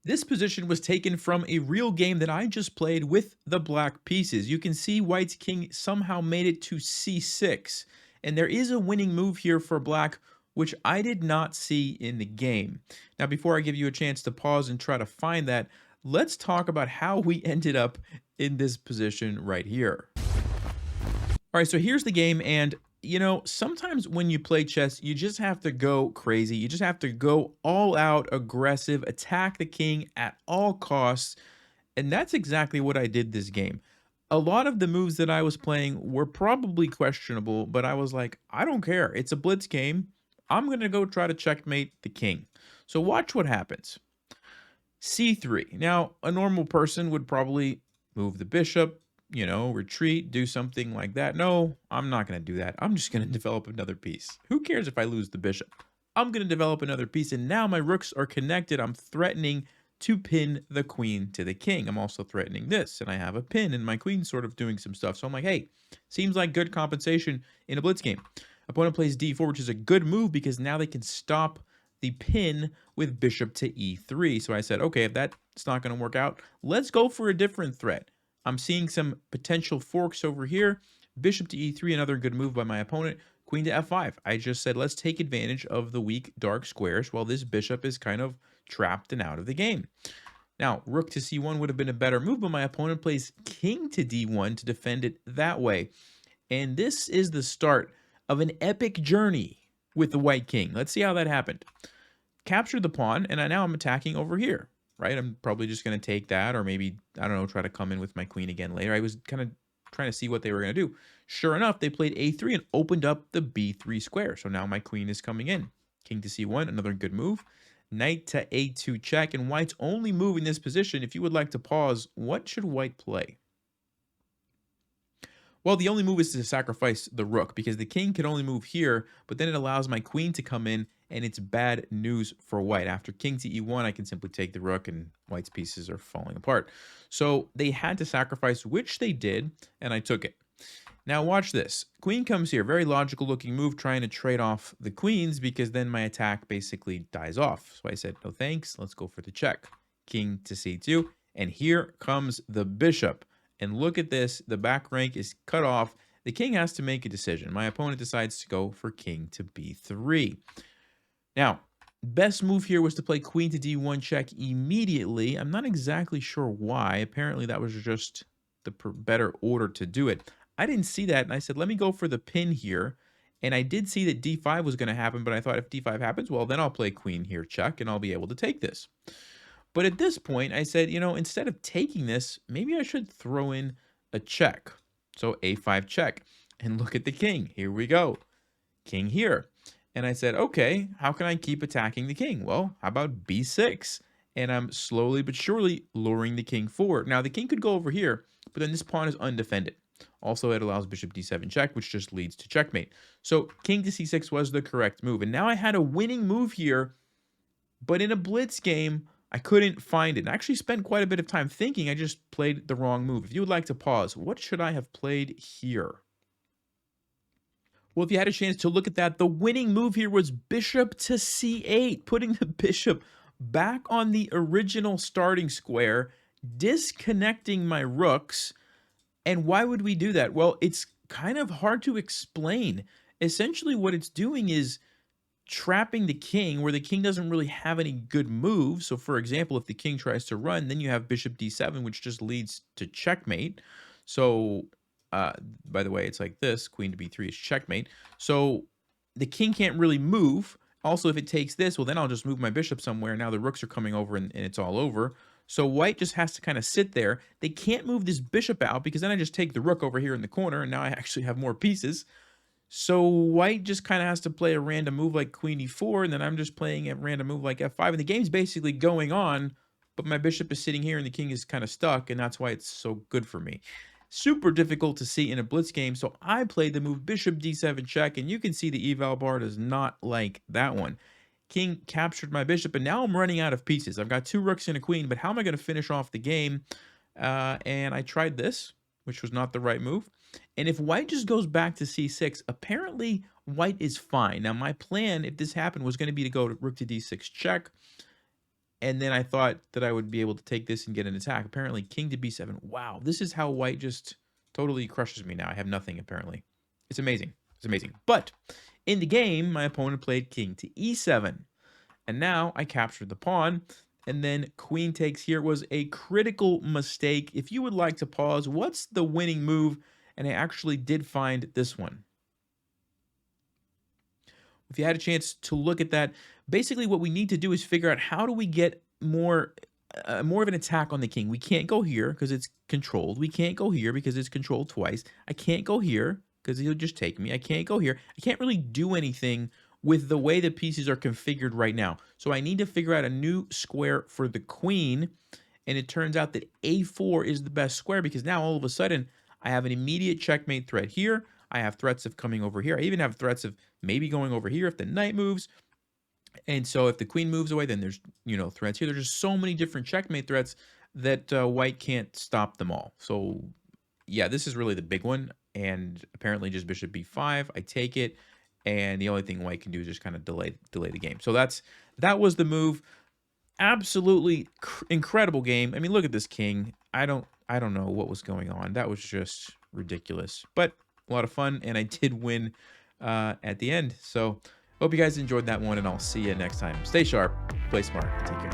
This position was taken from a real game that I just played with the black pieces. You can see white's king somehow made it to c6, and there is a winning move here for black, which I did not see in the game. Now, before I give you a chance to pause and try to find that, let's talk about how we ended up in this position right here. All right, so here's the game, and sometimes when you play chess, you just have to go crazy. You just have to go all out, aggressive, attack the king at all costs, and that's exactly what I did this game. A lot of the moves that I was playing were probably questionable, but I was like, I don't care. It's a blitz game. I'm going to go try to checkmate the king. So watch what happens. C3. Now, a normal person would probably move the bishop, retreat, do something like that. No, I'm not going to do that. I'm just going to develop another piece. Who cares if I lose the bishop? I'm going to develop another piece, and now my rooks are connected. I'm threatening to pin the queen to the king. I'm also threatening this, and I have a pin, and my queen's sort of doing some stuff. So I'm like, hey, seems like good compensation in a blitz game. Opponent plays d4, which is a good move because now they can stop the pin with bishop to e3. So I said, okay, if that's not going to work out, let's go for a different threat. I'm seeing some potential forks over here. Bishop to e3, another good move by my opponent. Queen to f5. I just said, let's take advantage of the weak dark squares while this bishop is kind of trapped and out of the game. Now, rook to c1 would have been a better move, but my opponent plays king to d1 to defend it that way. And this is the start of an epic journey with the white king. Let's see how that happened. Captured the pawn, and now I'm attacking over here, right? I'm probably just going to take that, or maybe, I don't know, try to come in with my queen again later. I was kind of trying to see what they were going to do. Sure enough, they played a3 and opened up the b3 square. So now my queen is coming in. King to c1, another good move. Knight to a2 check, and white's only move in this position. If you would like to pause, what should white play? Well, the only move is to sacrifice the rook because the king can only move here, but then it allows my queen to come in, and it's bad news for white. After king to e1, I can simply take the rook, and white's pieces are falling apart. So they had to sacrifice, which they did, and I took it. Now watch this. Queen comes here. Very logical looking move, trying to trade off the queens because then my attack basically dies off. So I said, no thanks. Let's go for the check. King to c2. And here comes the bishop. And look at this. The back rank is cut off. The king has to make a decision. My opponent decides to go for king to b3. Now, best move here was to play queen to d1 check immediately. I'm not exactly sure why. Apparently that was just the better order to do it. I didn't see that, and I said, let me go for the pin here. And I did see that d5 was going to happen, but I thought if d5 happens, well, then I'll play queen here check, and I'll be able to take this. But at this point, I said, instead of taking this, maybe I should throw in a check. So a5 check. And look at the king. Here we go. King here. And I said, okay, how can I keep attacking the king? Well, how about b6? And I'm slowly but surely luring the king forward. Now, the king could go over here, but then this pawn is undefended. Also, it allows bishop d7 check, which just leads to checkmate. So king to c6 was the correct move. And now I had a winning move here, but in a blitz game, I couldn't find it. And I actually spent quite a bit of time thinking I just played the wrong move. If you would like to pause, what should I have played here? Well, if you had a chance to look at that, the winning move here was bishop to c8, putting the bishop back on the original starting square, disconnecting my rooks. And why would we do that? Well, it's kind of hard to explain. Essentially, what it's doing is trapping the king where the king doesn't really have any good moves. So, for example, if the king tries to run, then you have bishop d7, which just leads to checkmate. So, by the way, it's like this. Queen to b3 is checkmate. So the king can't really move. Also, if it takes this, well, then I'll just move my bishop somewhere. Now the rooks are coming over and it's all over. So white just has to kind of sit there. They can't move this bishop out because then I just take the rook over here in the corner and now I actually have more pieces. So white just kind of has to play a random move like queen e4, and then I'm just playing a random move like f5. And the game's basically going on, but my bishop is sitting here and the king is kind of stuck, and that's why it's so good for me. Super difficult to see in a blitz game, so I played the move bishop d7 check, and you can see the eval bar does not like that one. King captured my bishop, and now I'm running out of pieces. I've got two rooks and a queen, but how am I going to finish off the game? And I tried this, which was not the right move. And if white just goes back to c6, apparently white is fine. Now, my plan, if this happened, was going to be to go to rook to d6 check. And then I thought that I would be able to take this and get an attack. Apparently, king to b7. Wow, this is how white just totally crushes me now. I have nothing, apparently. It's amazing. It's amazing. But in the game, my opponent played king to e7. And now I captured the pawn. And then queen takes here was a critical mistake. If you would like to pause, what's the winning move? And I actually did find this one. If you had a chance to look at that, basically what we need to do is figure out how do we get more of an attack on the king. We can't go here because it's controlled. We can't go here because it's controlled twice. I can't go here because he'll just take me. I can't go here. I can't really do anything with the way the pieces are configured right now. So I need to figure out a new square for the queen. And it turns out that a4 is the best square because now all of a sudden I have an immediate checkmate threat here. I have threats of coming over here. I even have threats of maybe going over here if the knight moves. And so if the queen moves away, then there's, threats here. There's just so many different checkmate threats that white can't stop them all. So yeah, this is really the big one. And apparently just bishop b5, I take it. And the only thing white can do is just kind of delay the game. So that was the move. Absolutely incredible game. I mean, look at this king. I don't know what was going on. That was just ridiculous. But a lot of fun, and I did win at the end. So hope you guys enjoyed that one, and I'll see you next time. Stay sharp, play smart, take care.